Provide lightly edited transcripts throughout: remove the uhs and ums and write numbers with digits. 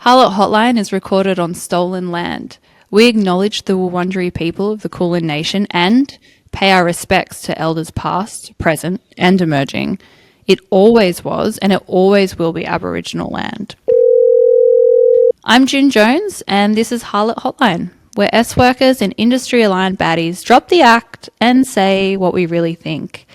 Harlot Hotline is recorded on stolen land. We acknowledge the Wurundjeri people of the Kulin Nation and pay our respects to elders past, present, and emerging. It always was and it always will be Aboriginal land. I'm June Jones and this is Harlot Hotline, where S-workers and industry-aligned baddies drop the act and say what we really think.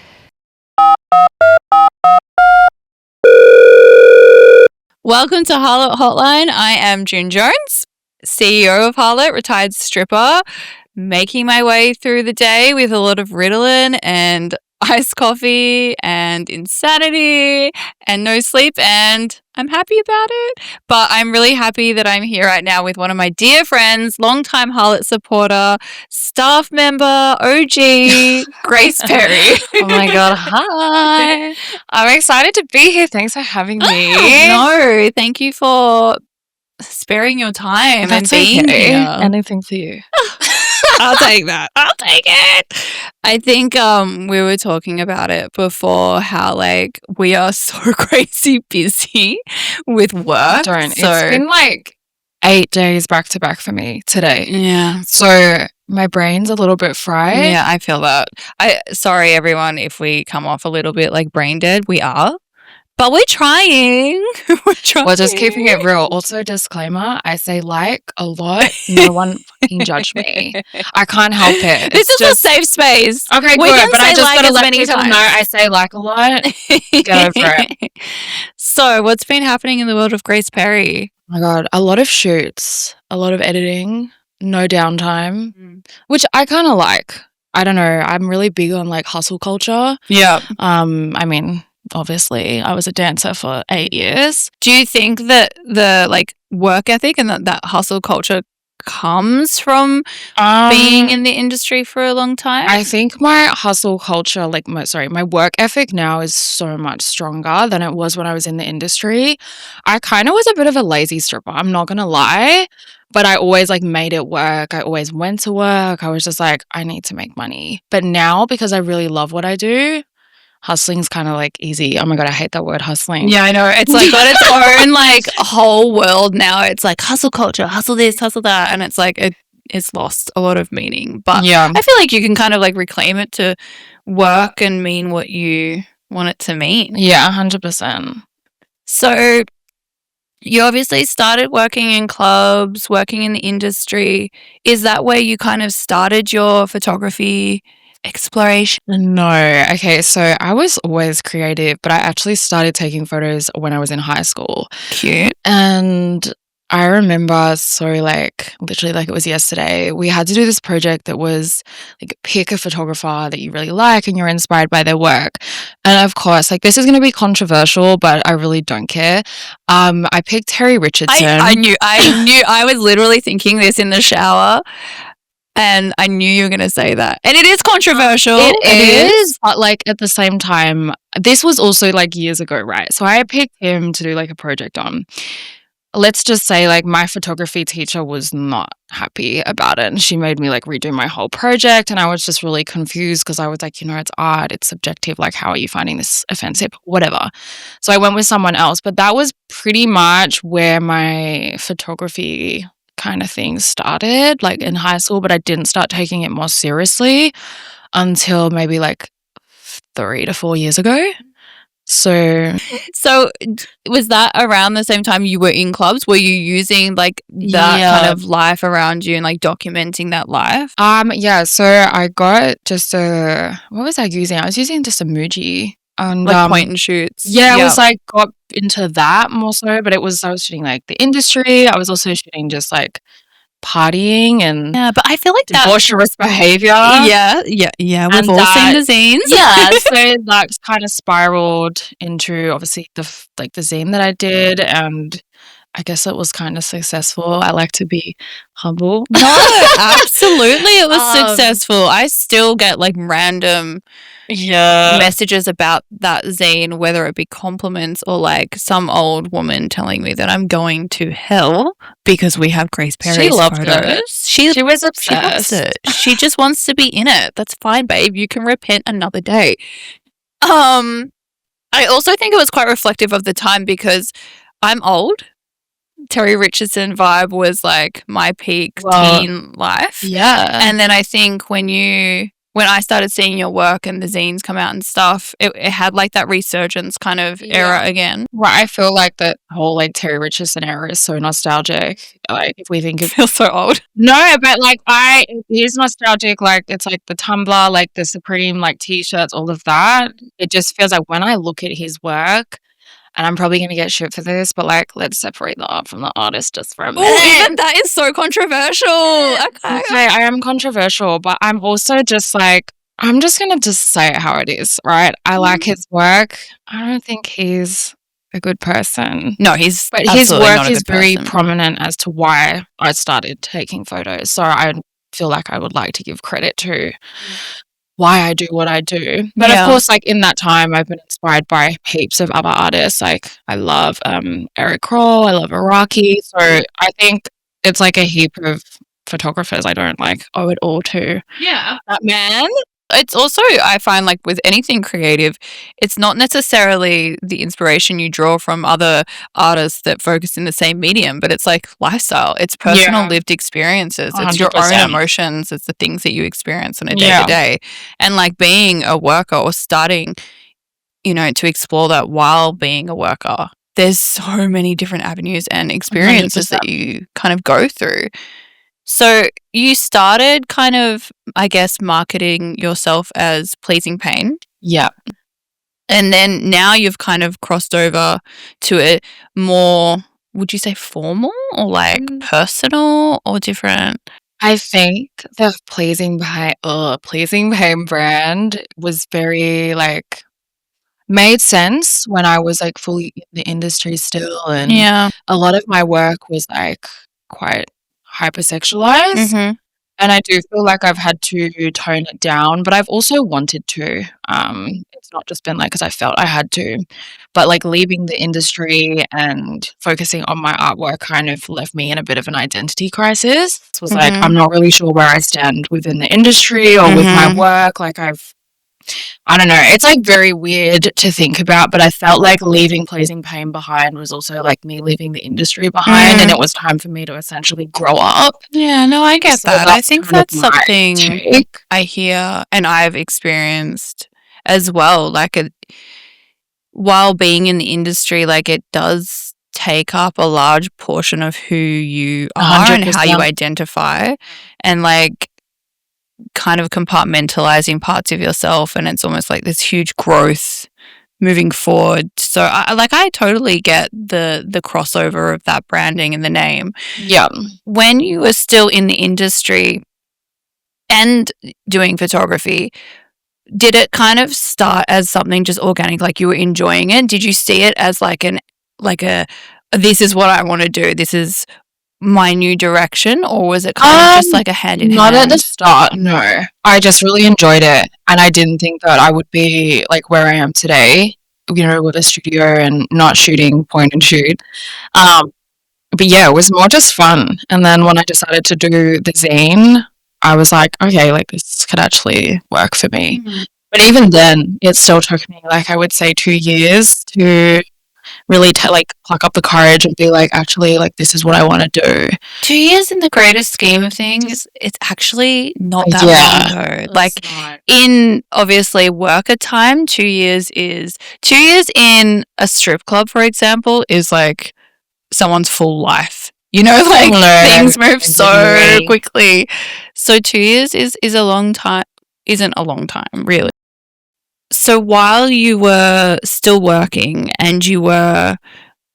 Welcome to Harlot Hotline. I am June Jones, CEO of Harlot, retired stripper, making my way through the day with a lot of Ritalin and iced coffee and insanity and no sleep, and I'm happy about it. But I'm really happy that I'm here right now with one of my dear friends, longtime Harlot supporter, staff member, OG, Grace Perry. Oh my God, hi. I'm excited to be here. Thanks for having me. No, thank you for sparing your time and being here. Anything for you. I'll take that. I'll take it. I think we were talking about it before, how like we are so crazy busy with work. It's been like 8 days back to back for me today. Yeah. So my brain's a little bit fried. Yeah, I feel that. Sorry everyone if we come off a little bit like brain dead. We are. But we're trying. We're just keeping it real. Also, disclaimer, I say like a lot. No one fucking judge me. I can't help it. This is just a safe space. Okay, we good. But I just like got to let people know I say like a lot. Get over it. So what's been happening in the world of Grace Perry? Oh my God, a lot of shoots, a lot of editing, no downtime, which I kind of like. I don't know. I'm really big on like hustle culture. Yeah. I mean, obviously I was a dancer for 8 years. Do you think that the like work ethic and that hustle culture comes from being in the industry for a long time? I think my hustle culture, my work ethic now is so much stronger than it was when I was in the industry. I kind of was a bit of a lazy stripper, I'm not gonna lie, but I always like made it work. I always went to work. I was just like, I need to make money. But now, because I really love what I do, hustling's kind of like easy. Oh my God, I hate that word hustling. Yeah, I know. It's like got its own like whole world now. It's like hustle culture, hustle this, hustle that. And it's like it's lost a lot of meaning. But yeah, I feel like you can kind of like reclaim it to work and mean what you want it to mean. Yeah, 100%. So you obviously started working in clubs, working in the industry. Is that where you kind of started your photography exploration? No. Okay, so I was always creative, but I actually started taking photos when I was in high school. Cute. And I remember, so like literally like it was yesterday, we had to do this project that was like pick a photographer that you really like and you're inspired by their work. And of course, like this is going to be controversial, but I really don't care. I picked Terry Richardson. I knew. I was literally thinking this in the shower. And I knew you were going to say that. And it is controversial. It is. But like at the same time, this was also like years ago, right? So I picked him to do like a project on. Let's just say like my photography teacher was not happy about it. And she made me like redo my whole project. And I was just really confused because I was like, it's art, it's subjective. Like, how are you finding this offensive? Whatever. So I went with someone else. But that was pretty much where my photography kind of things started, like in high school, but I didn't start taking it more seriously until maybe like 3 to 4 years ago. So was that around the same time you were in clubs? Were you using like that kind of life around you and like documenting that life? Yeah, so I got just what was I using? I was using just a Muji. And like point and shoots. Yeah, I was like got into that more so, but I was shooting like the industry. I was also shooting just like partying and but I feel like debaucherous behavior. Yeah. We've all seen the zines. Yeah, so that kind of spiraled into obviously the zine that I did, and I guess it was kind of successful. I like to be humble. No, absolutely, it was successful. I still get like random messages about that zine, whether it be compliments or like some old woman telling me that I'm going to hell because we have Grace Perry's photos. It. She was obsessed. She loves it. She just wants to be in it. That's fine, babe. You can repent another day. I also think it was quite reflective of the time because I'm old. Terry Richardson vibe was like my peak Well, teen life. yeah. And then I think when I started seeing your work and the zines come out and stuff, it had like that resurgence kind of era again. Right, I feel like that whole like Terry Richardson era is so nostalgic. Like if we think It of feels so old. no, but like it is nostalgic. Like it's like the Tumblr, like the Supreme, like t-shirts, all of that. It just feels like when I look at his work, and I'm probably gonna get shit for this, but like let's separate the art from the artist just for a minute. Oh, even that is so controversial. Okay, I am controversial, but I'm also just like I'm just gonna just say it how it is, right? I like his work. I don't think he's a good person. No, his work is very prominent as to why I started taking photos. So I feel like I would like to give credit to why I do what I do. But of course, like in that time, I've been inspired by heaps of other artists. Like I love Eric Kroll, I love Iraqi. So I think it's like a heap of photographers I don't like owe it all to. Yeah. That man. It's also, I find like with anything creative, it's not necessarily the inspiration you draw from other artists that focus in the same medium, but it's like lifestyle. It's personal lived experiences. It's your own 100%. emotions. It's the things that you experience on a day to day. And like being a worker or starting, to explore that while being a worker, there's so many different avenues and experiences 100%. that you kind of go through. So you started kind of, I guess, marketing yourself as Pleasing Pain. Yeah. And then now you've kind of crossed over to a more, would you say formal or like personal or different? I think the Pleasing Pain brand was very like made sense when I was like fully in the industry still, and a lot of my work was like quite hypersexualized, and I do feel like I've had to tone it down, but I've also wanted to. It's not just been like because I felt I had to, but like leaving the industry and focusing on my artwork kind of left me in a bit of an identity crisis. It was like I'm not really sure where I stand within the industry or with my work. Like I don't know. It's like very weird to think about, but I felt like leaving Pleasing Pain behind was also like me leaving the industry behind, and it was time for me to essentially grow up. Yeah, no, I get that. I think that's something I hear and I've experienced as well. Like while being in the industry, like it does take up a large portion of who you are 100%. And how you identify, and like kind of compartmentalizing parts of yourself, and it's almost like this huge growth moving forward. So I totally get the crossover of that branding and the name. Yeah. When you were still in the industry and doing photography, did it kind of start as something just organic, like you were enjoying it? Did you see it as like this is what I want to do, this is my new direction, or was it kind of just like a hand in hand? Not at the start, no. I just really enjoyed it, and I didn't think that I would be like where I am today, with a studio and not shooting point and shoot. But yeah, it was more just fun. And then when I decided to do the zine, I was like, okay, like this could actually work for me. But even then, it still took me like I would say 2 years to really pluck up the courage and be like, actually, like this is what I want to do. 2 years in the greater scheme of things, it's actually not that long though. Like in obviously worker time, 2 years in a strip club, for example, is like someone's full life. Things move so quickly. So 2 years is a long time, isn't a long time, really. So while you were still working and you were,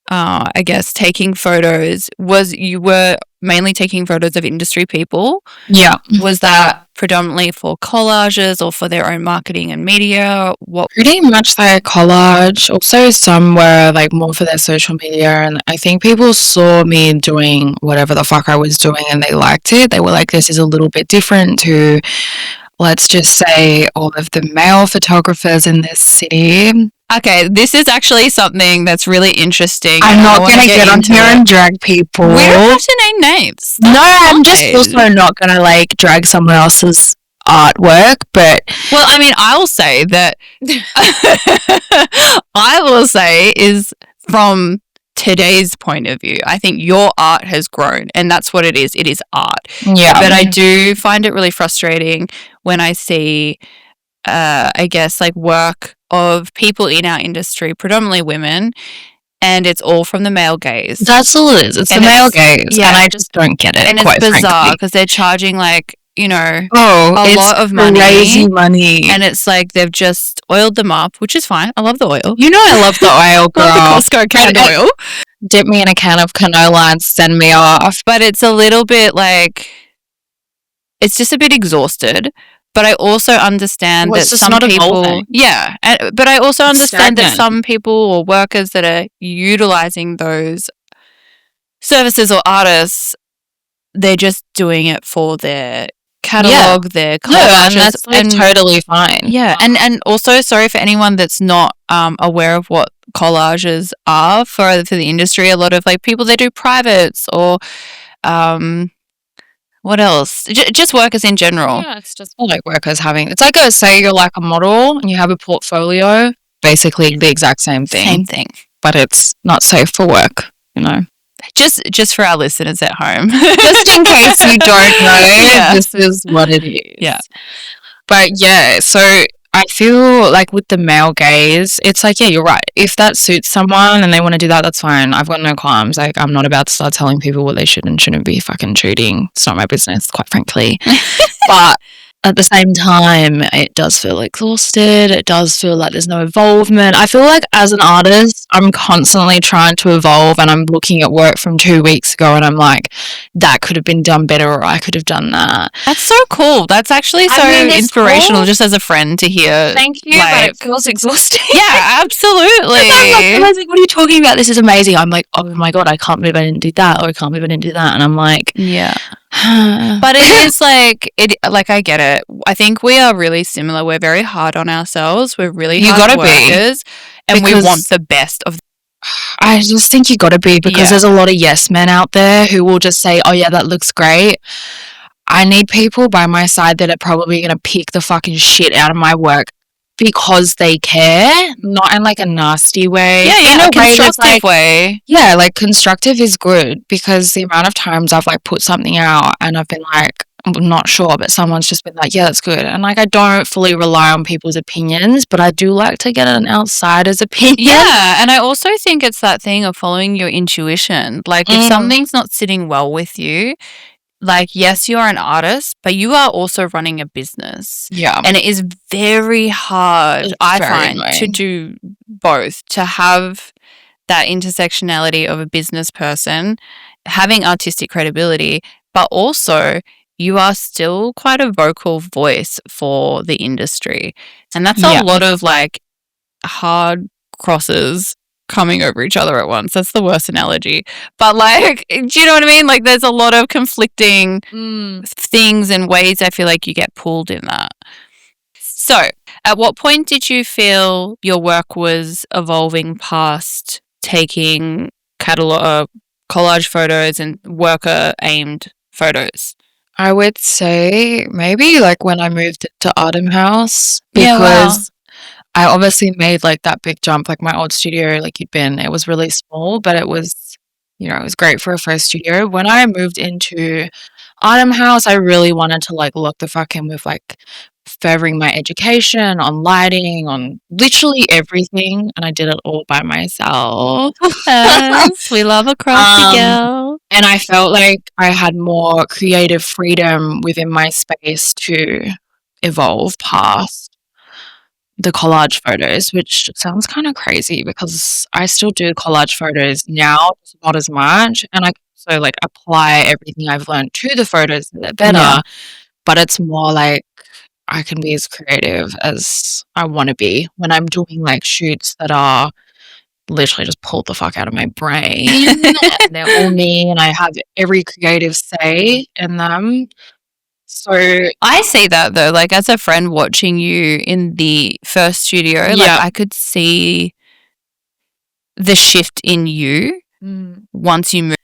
I guess, taking photos, you were mainly taking photos of industry people? Yeah. Was that predominantly for collages or for their own marketing and media? Pretty much like collage. Also some were like more for their social media, and I think people saw me doing whatever the fuck I was doing and they liked it. They were like, this is a little bit different to, let's just say, all of the male photographers in this city. Okay, this is actually something that's really interesting. I'm not going to get on here and drag people. We don't have to name names. No, I'm just also not going to like drag someone else's artwork, but... Well, I mean, I will say is from today's point of view. I think your art has grown, and that's what it is. It is art. Yeah. But I do find it really frustrating when I see, I guess, like work of people in our industry, predominantly women, and it's all from the male gaze. That's all it is. It's the male gaze. Yeah. And I just don't get it. And quite it's bizarre because they're charging like, you know, a lot of money. Crazy money. And it's like they've just oiled them up, which is fine. I love the oil. You know I love the oil, girl. Love the Costco can oil. Dip me in a can of canola and send me off. But it's a little bit like, it's just a bit exhausted. But I also understand that some people, but I also understand that some people or workers that are utilizing those services or artists, they're just doing it for their catalog, their collages, and that's totally fine. Yeah, and also sorry for anyone that's not aware of what collages are for the industry. A lot of like people, they do privates or what else? Just workers in general. Yeah, it's just like workers having. It's like say you're like a model and you have a portfolio. Basically, the exact same thing. Same thing, but it's not safe for work. You know. Just for our listeners at home. Just in case you don't know, this is what it is. Yeah. But yeah, so I feel like with the male gaze, it's like, yeah, you're right. If that suits someone and they want to do that, that's fine. I've got no qualms. Like, I'm not about to start telling people what they should and shouldn't be fucking shooting. It's not my business, quite frankly. But at the same time, it does feel exhausted. It does feel like there's no involvement. I feel like as an artist, I'm constantly trying to evolve, and I'm looking at work from 2 weeks ago and I'm like, that could have been done better, or I could have done that. That's so cool. That's actually so inspirational, just as a friend to hear. Thank you, but it feels exhausting. Yeah, absolutely. I was like, what are you talking about? This is amazing. I'm like, oh my God, I can't believe I didn't do that, or I can't believe I didn't do that. And I'm like, yeah. But it is like I get it. I think we are really similar. We're very hard on ourselves. We're really hard workers, and we want the best of. I just think you got to be, because there's a lot of yes men out there who will just say, oh yeah, that looks great. I need people by my side that are probably going to pick the fucking shit out of my work because they care, not in like a nasty way. Yeah, in a constructive way. Yeah, like constructive is good, because the amount of times I've like put something out and I've been like, I'm not sure, but someone's just been like, yeah, that's good. And like, I don't fully rely on people's opinions, but I do like to get an outsider's opinion. Yeah, and I also think it's that thing of following your intuition. Like if something's not sitting well with you, like, yes, you're an artist, but you are also running a business. Yeah. And it is very hard, I find, to do both, to have that intersectionality of a business person, having artistic credibility, but also you are still quite a vocal voice for the industry. And that's a lot of like hard crosses coming over each other at once. That's the worst analogy. But like, do you know what I mean? Like there's a lot of conflicting things and ways I feel like you get pulled in that. So at what point did you feel your work was evolving past taking catalog, collage photos and worker aimed photos? I would say maybe like when I moved to Artem House, because I obviously made like that big jump, like my old studio, like you'd been, it was really small, but it was, you know, it was great for a first studio. When I moved into Artem House, I really wanted to like lock the fuck in with like furthering my education on lighting, on literally everything, and I did it all by myself. Yes, we love a crafty girl. And I felt like I had more creative freedom within my space to evolve past the collage photos, which sounds kind of crazy because I still do collage photos now, not as much, and I also like apply everything I've learned to the photos that are better, but it's more like I can be as creative as I want to be when I'm doing like shoots that are literally just pulled the fuck out of my brain and they're all me and I have every creative say in them. So I see that though, like as a friend watching you in the first studio, like I could see the shift in you once you moved.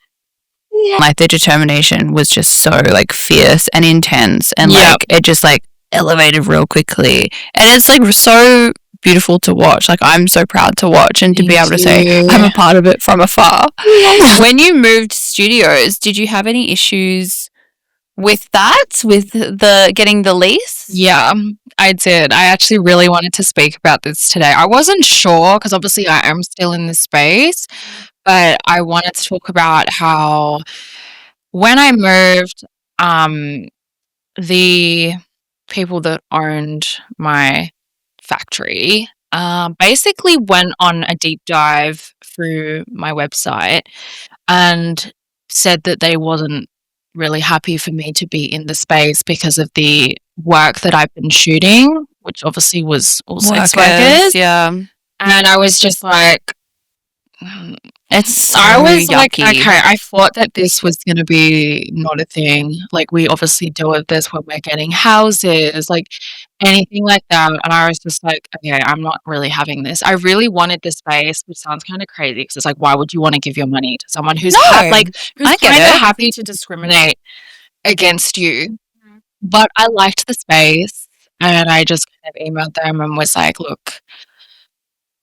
Like the determination was just so like fierce and intense, and like it just like elevated real quickly, and it's like so beautiful to watch. Like, I'm so proud to watch and to be able to say you. I'm a part of it from afar. When you moved studios, did you have any issues with that, with the getting the lease? Yeah, I did. I actually really wanted to speak about this today. I wasn't sure because obviously I am still in this space, but I wanted to talk about how when I moved, the people that owned my factory basically went on a deep dive through my website and said that they wasn't really happy for me to be in the space because of the work that I've been shooting, which obviously was all sex workers. Yeah. And I was just like, It's so I was like, yucky. okay, I thought that this was going to be not a thing. Like, we obviously deal with this when we're getting houses, like anything like that. And I was just like, okay, I'm not really having this. I really wanted this space, which sounds kind of crazy because it's like, why would you want to give your money to someone who's No, who's I get kind of it. happy to discriminate against you? But I liked the space, and I just kind of emailed them and was like, look,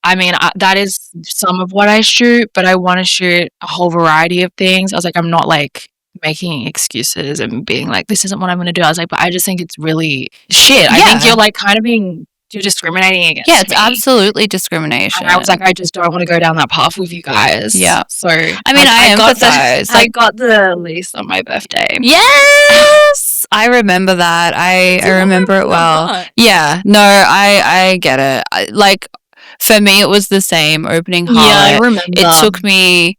I mean, that is some of what I shoot, but I want to shoot a whole variety of things. I was like, I'm not like making excuses and being like, this isn't what I'm going to do. I was like, but I just think it's really shit. I think Yeah. you're like kind of you're discriminating against Yeah, it's me. absolutely discrimination. And I was like, I just don't want to go down that path with you guys. Yeah. So, I mean, I empathize. I got the lease on my birthday. Yes, I remember that. I remember it well. Yeah, no, I get it. Like, for me, it was the same opening Harlot. Yeah, I remember. It took me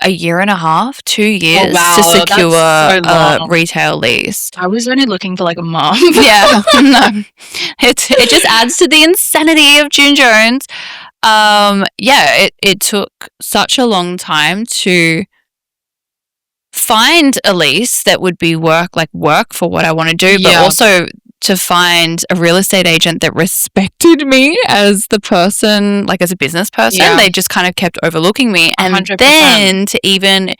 a year and a half, 2 years wow, to secure that's so a long. retail lease. I was only looking for like a month. Yeah, no, it just adds to the insanity of June Jones. Yeah, it took such a long time to find a lease that would be work for what I want to do, but Yeah. also to find a real estate agent that respected me as the person, like as a business person. Yeah. They just kind of kept overlooking me. And 100%. then to even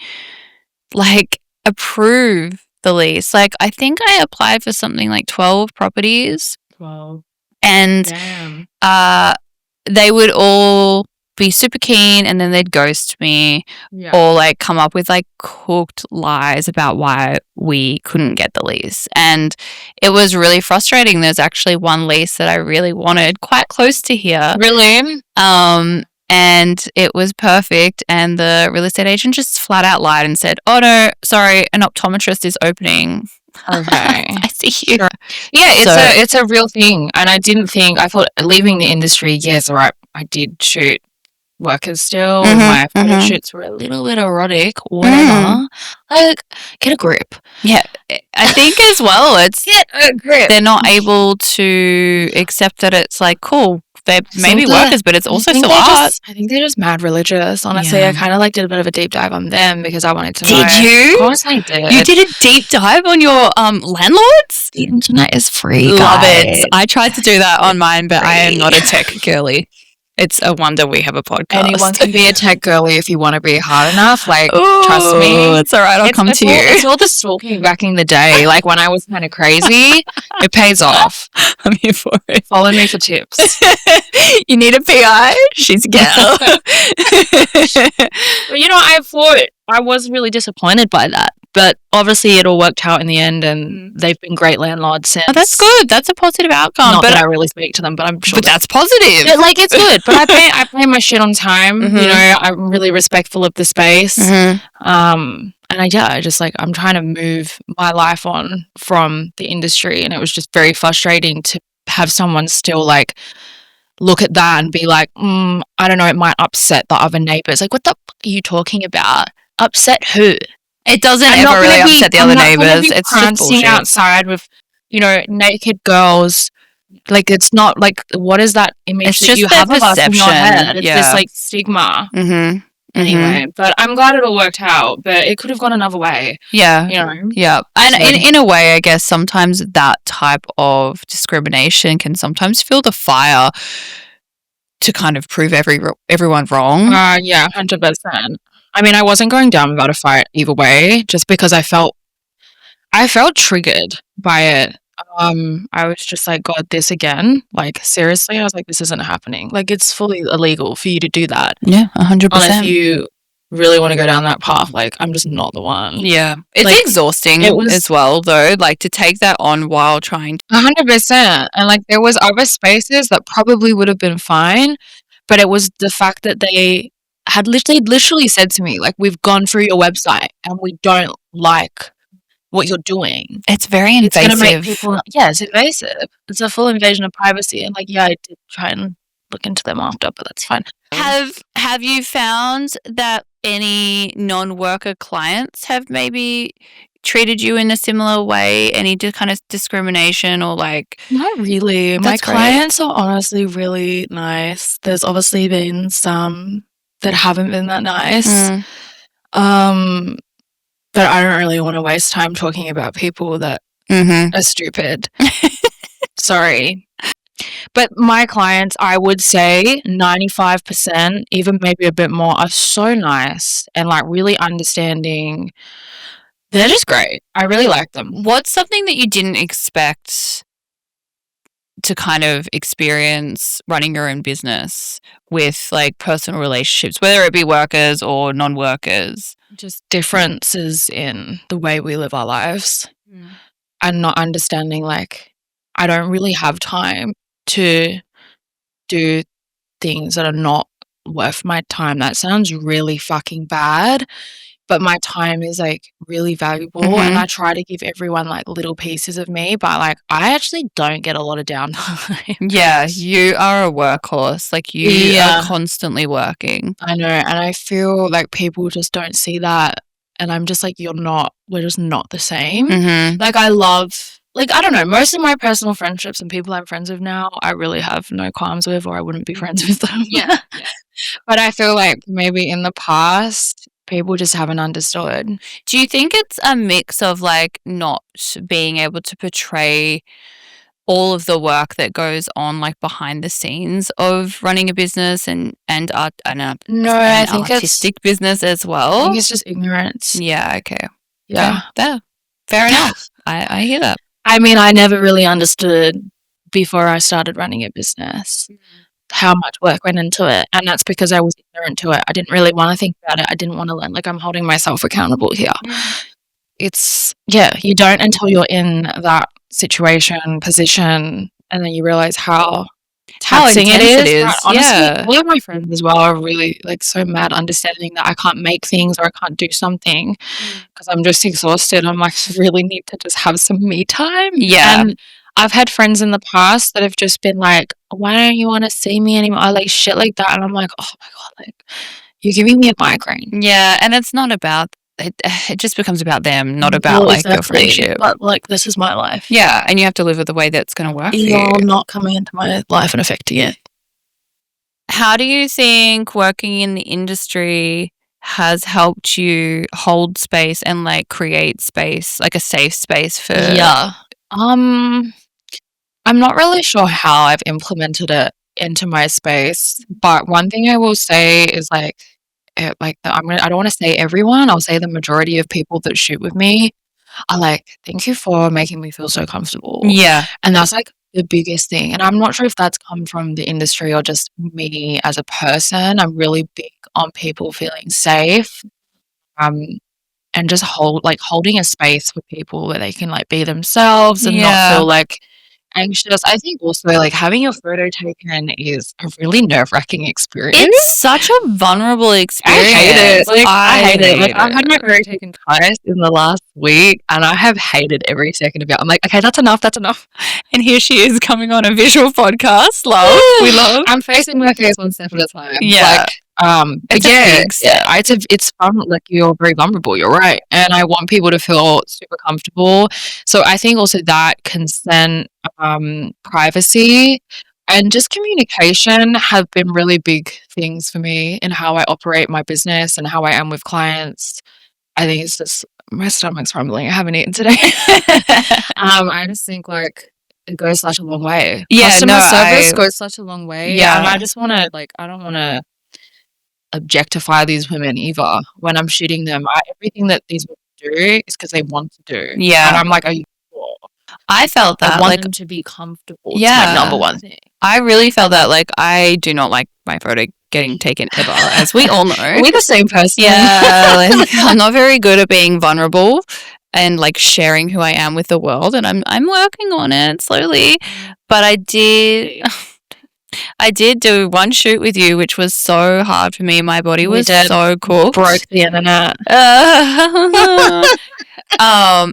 like approve the lease. Like, I think I applied for something like 12 properties. 12. And Damn. they would all be super keen and then they'd ghost me. Yeah. Or like come up with like cooked lies about why we couldn't get the lease. And it was really frustrating. There's actually one lease that I really wanted quite close to here. Really? And it was perfect. And the real estate agent just flat out lied and said, oh no, sorry, an optometrist is opening. Okay. I see you. Sure. Yeah, it's a real thing. And I thought leaving the industry, yes, all right, I did shoot workers still. My photo shoots were a little bit erotic, whatever. Like, get a grip. Yeah, I think as well, it's Get a grip. they're not able to accept that it's like, cool, they're maybe workers, but it's also still art. I think they're just mad religious. Honestly, Yeah. I kind of like did a bit of a deep dive on them because I wanted to know. Did you? Of course I did. You did a deep dive on your landlords? The internet is free, Love guys. it. I tried to do that on mine, but I am not a tech girly. It's a wonder we have a podcast. Anyone can be a tech girly if you want to be hard enough. Like, Ooh, trust me. It's all right. I'll come to you. It's all the stalking back in the day. Like, when I was kind of crazy, it pays off. I'm here for it. Follow me for tips. You need a PI? She's a girl. But, I thought I was really disappointed by that. But obviously it all worked out in the end and they've been great landlords since. Oh, that's good. That's a positive outcome. Not that I really speak to them, but I'm sure. But that's positive. But, like, it's good. But I pay my shit on time. I'm really respectful of the space. And I just like, I'm trying to move my life on from the industry, and it was just very frustrating to have someone still like look at that and be like, I don't know, it might upset the other neighbors. Like, what the fuck are you talking about? Upset who? It doesn't ever really upset the other neighbors. It's just prancing bullshit. outside with, naked girls. Like, it's not like, what is that image It's that just you their have of us in your perception. head? It's this like stigma. Anyway, but I'm glad it all worked out. But it could have gone another way. Yeah. Yeah. And So- in a way, I guess sometimes that type of discrimination can sometimes fuel the fire to kind of prove everyone wrong. Yeah, 100%. I mean, I wasn't going down without a fight either way, just because I felt triggered by it. I was just like, God, this again? Like, seriously? I was like, this isn't happening. Like, it's fully illegal for you to do that. Yeah, 100%. Unless you really want to go down that path, like, I'm just not the one. Yeah. It's Like, exhausting it was as well, though, like to take that on while trying to. 100%. And like, there was other spaces that probably would have been fine, but it was the fact that they had literally said to me, like, we've gone through your website and we don't like what you're doing. It's very It's going to make invasive. people, yeah, it's invasive. It's a full invasion of privacy. And like, yeah, I did try and look into them after, but that's fine. Have you found that any non-worker clients have maybe treated you in a similar way? Any kind of discrimination or like? Not really. My That's great. clients are honestly really nice. There's obviously been some that haven't been that nice. But I don't really want to waste time talking about people that are stupid. Sorry. But my clients, I would say 95%, even maybe a bit more, are so nice and like really understanding. They're just great. I really like them. What's something that you didn't expect to kind of experience running your own business with like personal relationships, whether it be workers or non-workers? Just differences in the way we live our lives and not understanding, like, I don't really have time to do things that are not worth my time. That sounds really fucking bad, but my time is like really valuable and I try to give everyone like little pieces of me, but like I actually don't get a lot of downtime. Yeah, you are a workhorse. Like you are constantly working. I know, and I feel like people just don't see that, and I'm just like, we're just not the same. Like I love, like, I don't know, most of my personal friendships and people I'm friends with now, I really have no qualms with, or I wouldn't be friends with them. Yeah. But I feel like maybe in the past, people just haven't understood. Do you think it's a mix of like not being able to portray all of the work that goes on like behind the scenes of running a business and art and I think artistic business as well? I think it's just ignorance. Yeah, okay. Yeah. Fair enough. I hear that. I mean, I never really understood before I started running a business how much work went into it, and that's because I was ignorant to it. I didn't really want to think about it. I didn't want to learn. Like, I'm holding myself accountable here. It's, you don't until you're in that situation, position, and then you realize how taxing it is. Right? Honestly, all of my friends as well are really like so mad understanding that I can't make things or I can't do something because I'm just exhausted. I'm like, I really need to just have some me time. Yeah. And I've had friends in the past that have just been like, why don't you want to see me anymore? Or like shit like that. And I'm like, oh my God, like you're giving me a migraine. Yeah. And it's not about it. It just becomes about them, not about like your friendship. But like, this is my life. Yeah. And you have to live with the way that's going to work for you. You're not coming into my life and affecting it. How do you think working in the industry has helped you hold space and like create space, like a safe space for? Yeah. I'm not really sure how I've implemented it into my space, but one thing I will say is I don't want to say everyone, I'll say the majority of people that shoot with me are like, thank you for making me feel so comfortable. Yeah. And that's like the biggest thing. And I'm not sure if that's come from the industry or just me as a person. I'm really big on people feeling safe. And just holding a space for people where they can like be themselves and not feel like anxious. I think also like having your photo taken is a really nerve-wracking experience. It's such a vulnerable experience. I hate it. I hate it. Like I've had my photo taken twice in the last week and I have hated every second of it. I'm like, okay, that's enough. And here she is coming on a visual podcast. Love. We love. I'm facing my face one step at a time. Yeah. It's fun. Like you're very vulnerable. You're right, and I want people to feel super comfortable. So I think also that consent, privacy, and just communication have been really big things for me in how I operate my business and how I am with clients. I think it's just my stomach's rumbling. I haven't eaten today. I just think like it goes such a long way. Yeah, Customer service goes such a long way. Yeah, and I just want to I don't want to objectify these women either. When I'm shooting them, everything that these women do is because they want to do. Yeah. And I'm like, are you sure? I felt I that, want like, them to be comfortable. It's my yeah, number one thing. I really felt that, like, I do not like my photo getting taken ever, as we all know. Are we the same person? Yeah, like, I'm not very good at being vulnerable and like sharing who I am with the world, and I'm working on it slowly. But I did do one shoot with you, which was so hard for me. My body We was did. so cooked. Broke the internet.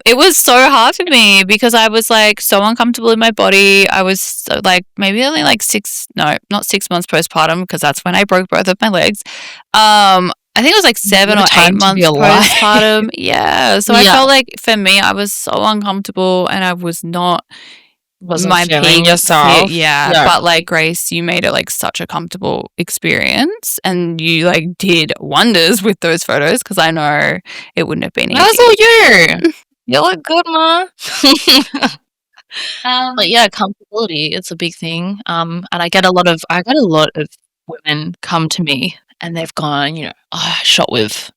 It was so hard for me because I was like so uncomfortable in my body. I was like maybe only like not 6 months postpartum, because that's when I broke both of my legs. I think it was like 7 or 8 time to be months alive. postpartum. Yeah. So I Yeah. felt like for me, I was so uncomfortable and I was not Wasn't my feeling peak yourself. fit. Yeah. But like, Grace, you made it like such a comfortable experience, and you like did wonders with those photos, because I know it wouldn't have been easy. That's all you. You look good, Ma. But yeah, comfortability, it's a big thing. And I get a lot of women come to me and they've gone, you know, oh, I shot with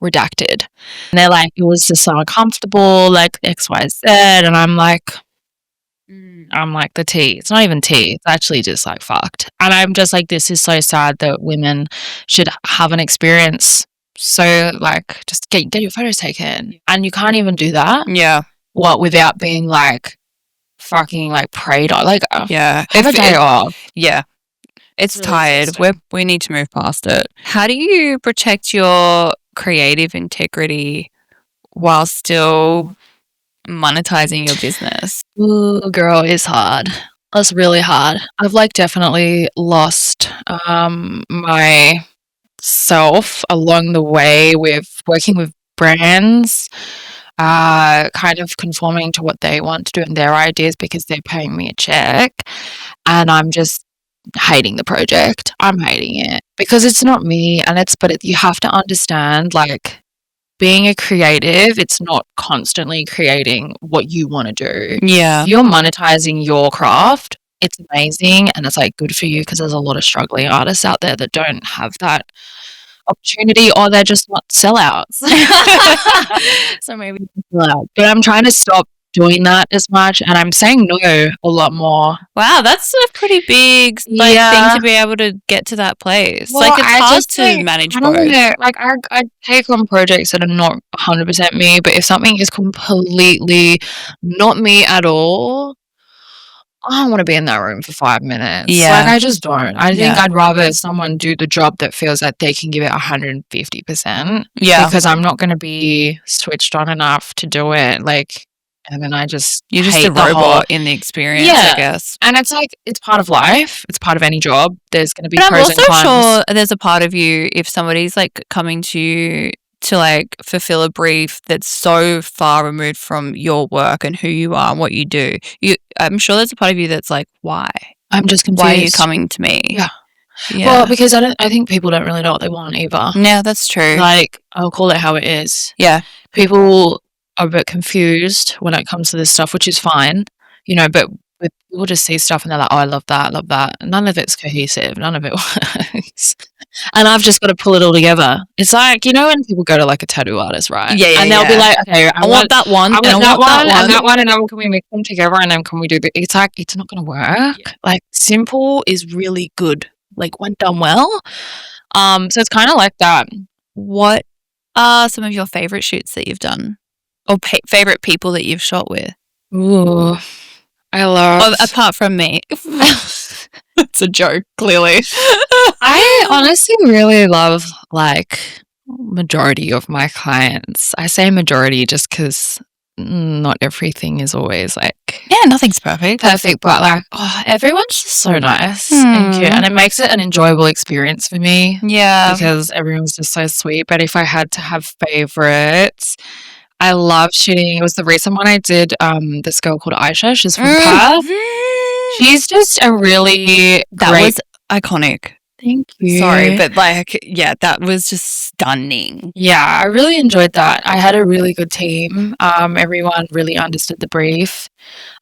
redacted. And they're like, it was just so uncomfortable, like XYZ. And I'm like, the tea. It's not even tea. It's actually just like fucked. And I'm just like, this is so sad that women should have an experience. So like, just get your photos taken. And you can't even do that. Yeah. What, without being like fucking like preyed on? Like, Yeah. have a day off. Yeah. It's really tired. exhausting. We need to move past it. How do you protect your creative integrity while still monetizing your business? Ooh, girl, it's hard. It's really hard. I've like definitely lost myself along the way with working with brands, kind of conforming to what they want to do and their ideas because they're paying me a check, and I'm just hating the project. I'm hating it because it's not me, and you have to understand, like, being a creative, it's not constantly creating what you want to do. Yeah. If you're monetizing your craft, it's amazing, and it's like good for you, because there's a lot of struggling artists out there that don't have that opportunity, or they're just not sellouts. So maybe sell out. But I'm trying to stop doing that as much, and I'm saying no a lot more. Wow, that's a pretty big thing to be able to get to that place. Well, like, it's hard to like, manage I don't both. know. Like, I take on projects that are not 100% me, but if something is completely not me at all, I don't want to be in that room for 5 minutes. Yeah. Like, I just don't. I think Yeah. I'd rather someone do the job that feels like they can give it 150%. Yeah. Because I'm not going to be switched on enough to do it. Like, and then you're just a robot in the experience, I guess. And it's like, it's part of life. It's part of any job. There's going to be But I'm pros and also cons. sure there's a part of you, if somebody's like coming to you to like fulfill a brief that's so far removed from your work and who you are and what you do, I'm sure there's a part of you that's like, why? I'm just confused. Why are you coming to me? Yeah. Yeah. Well, because I think people don't really know what they want either. Yeah, that's true. Like, I'll call it how it is. Yeah. People are a bit confused when it comes to this stuff, which is fine, you know, but people just see stuff and they're like, oh, I love that. None of it's cohesive. None of it works. And I've just got to pull it all together. It's like, you know, when people go to like a tattoo artist, right? Yeah, and they'll be like, okay, I want that one. I and want I want that one. and that one, and then can we mix them together, and then can we do the? It's like, it's not going to work. Yeah. Like, simple is really good. Like, when done well. So it's kind of like that. What are some of your favorite shoots that you've done, or favorite people that you've shot with? Ooh, I love. Apart from me. It's a joke, clearly. I honestly really love, like, majority of my clients. I say majority just because not everything is always like, yeah, nothing's perfect, but like, oh, everyone's just so nice and cute, and it makes it an enjoyable experience for me. Yeah, because everyone's just so sweet. But if I had to have favorites, I love shooting. It was the recent one I did. This girl called Aisha. She's from Perth. She's just a really was iconic. Thank you. Sorry, but like, yeah, that was just stunning. Yeah, I really enjoyed that. I had a really good team. Everyone really understood the brief.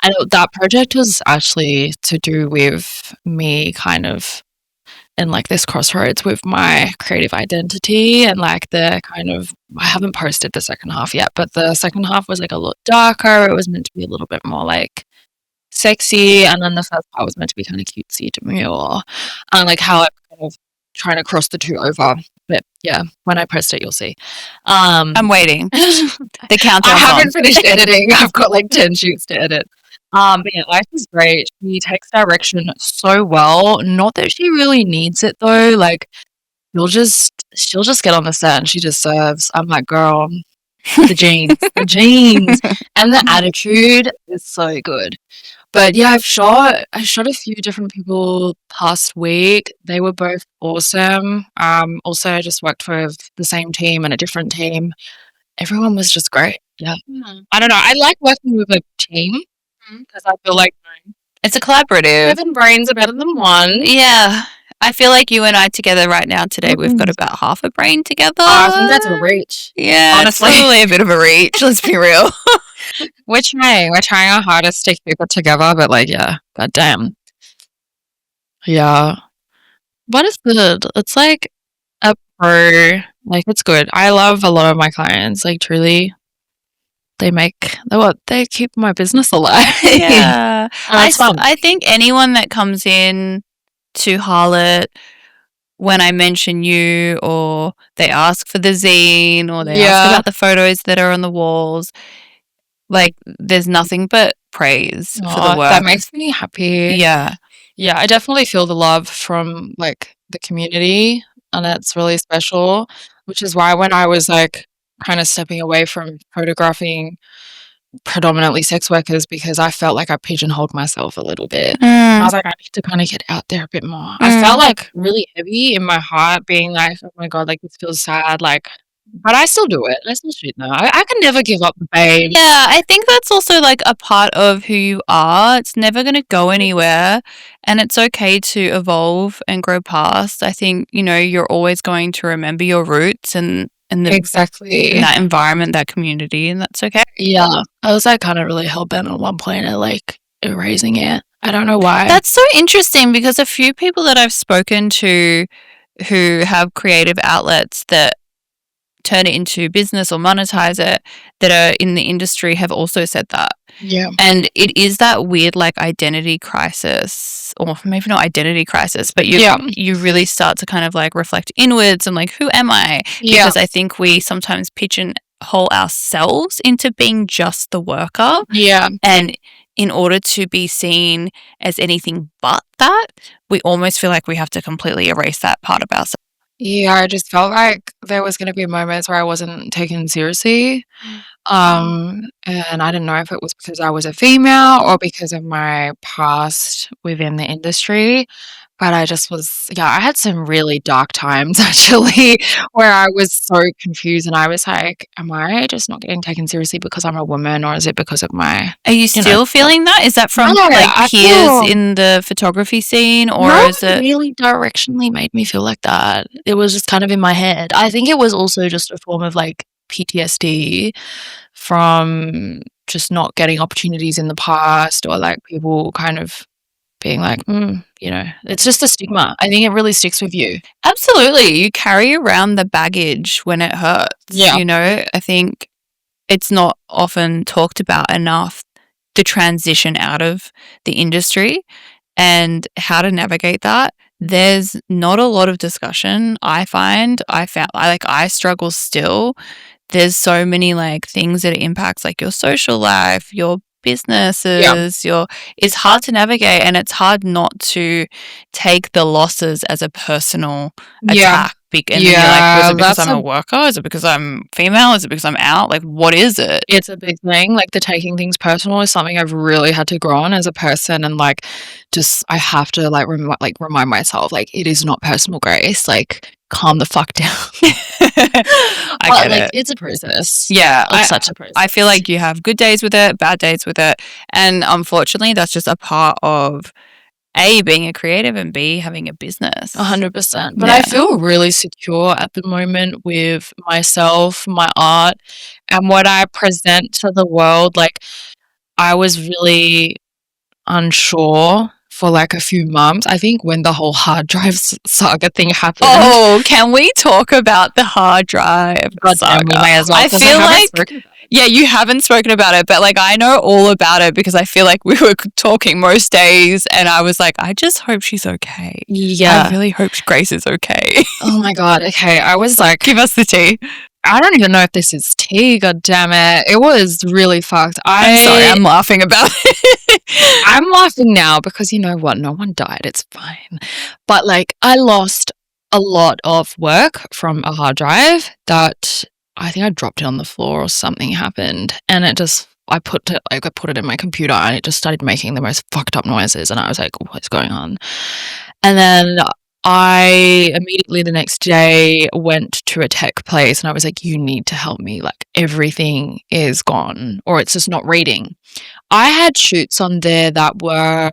And that project was actually to do with me kind of in like this crossroads with my creative identity and like the kind of, I haven't posted the second half yet, but the second half was like a lot darker. It was meant to be a little bit more like sexy, and then the first part was meant to be kind of cutesy, demure, and like how I'm kind of trying to cross the two over. But yeah, when I post it, you'll see. I'm waiting. The I countdown's haven't on. finished editing. I've got like 10 shoots to edit. But yeah, life is great. She takes direction so well. Not that she really needs it though. Like she'll just get on the set and she just serves. I'm like, girl, the jeans, and the attitude is so good. But yeah, I shot a few different people past week. They were both awesome. Also I just worked for the same team and a different team. Everyone was just great. Yeah. I don't know. I like working with a team because I feel like It's a collaborative. 7 brains are better than one. Yeah. I feel like you and I together right now today, we've got about half a brain together. I think that's a reach. Yeah, honestly. it's probably a bit of a reach. Let's be real. We're trying our hardest to keep it together, but like, yeah, goddamn. Yeah. But it's good. It's like a pro, like it's good. I love a lot of my clients, like truly. They keep my business alive. Yeah. And it's fun. I think anyone that comes in to Harlot, when I mention you, or they ask for the zine, or they ask about the photos that are on the walls, like there's nothing but praise for the work. That makes me happy. Yeah. Yeah, I definitely feel the love from like the community, and it's really special, which is why when I was like kind of stepping away from photographing predominantly sex workers, because I felt like I pigeonholed myself a little bit. I was like, I need to kind of get out there a bit more. I felt like really heavy in my heart, being like, oh my God, like this feels sad, like, but I still do it. I still shoot now. I can never give up the babe. Yeah, I think that's also like a part of who you are. It's never going to go anywhere, and it's okay to evolve and grow past. I think, you know, you're always going to remember your roots and Exactly in that environment, that community, and that's okay. Yeah, I was like kind of really hell bent at one point at like erasing it. I don't know why. That's so interesting, because a few people that I've spoken to who have creative outlets that turn it into business or monetize it, that are in the industry, have also said that. Yeah. And it is that weird like identity crisis, or maybe not identity crisis, but you really start to kind of like reflect inwards and like, who am I? Because I think we sometimes pigeonhole ourselves into being just the worker. Yeah. And in order to be seen as anything but that, we almost feel like we have to completely erase that part of ourselves. Yeah, I just felt like there was going to be moments where I wasn't taken seriously. And I didn't know if it was because I was a female or because of my past within the industry. But I just was, I had some really dark times actually, where I was so confused and I was like, am I just not getting taken seriously because I'm a woman, or is it because of my... Are you still feeling that? Is that from peers in the photography scene, or is it... really directionally made me feel like that. It was just kind of in my head. I think it was also just a form of like PTSD from just not getting opportunities in the past, or like people kind of being like, you know, it's just a stigma. I think it really sticks with you. Absolutely. You carry around the baggage when it hurts. Yeah. You know, I think it's not often talked about enough, the transition out of the industry and how to navigate that. There's not a lot of discussion, I found I struggle still. There's so many like things that it impacts, like your social life, your businesses, it's hard to navigate, and it's hard not to take the losses as a personal attack. And then you're like, is it because I'm a worker? Is it because I'm female? Is it because I'm out? Like, what is it? It's a big thing. Like, the taking things personal is something I've really had to grow on as a person, and like, just I have to like remind myself, like, it is not personal, Grace. Like, calm the fuck down. I get it. It's a process. Yeah, it's such a process. I feel like you have good days with it, bad days with it, and unfortunately, that's just a part of A, being a creative, and B, having a business. 100%. But I feel really secure at the moment with myself, my art, and what I present to the world. Like, I was really unsure for like a few months. I think when the whole hard drive saga thing happened. Oh, can we talk about the hard drive saga? We may as well. I feel like, yeah, you haven't spoken about it, but like I know all about it because I feel like we were talking most days, and I was like, I just hope she's okay. Yeah. I really hope Grace is okay. Oh my God. Okay. I was like, give us the tea. I don't even know if this is tea. God damn it. It was really fucked. I'm sorry. I'm laughing about it. I'm laughing now because you know what? No one died. It's fine. But like, I lost a lot of work from a hard drive that I think I dropped it on the floor or something happened, and it just I put it in my computer and it just started making the most fucked up noises, and I was like, what's going on? And then I immediately the next day went to a tech place and I was like, you need to help me, like everything is gone or it's just not reading. I had shoots on there that were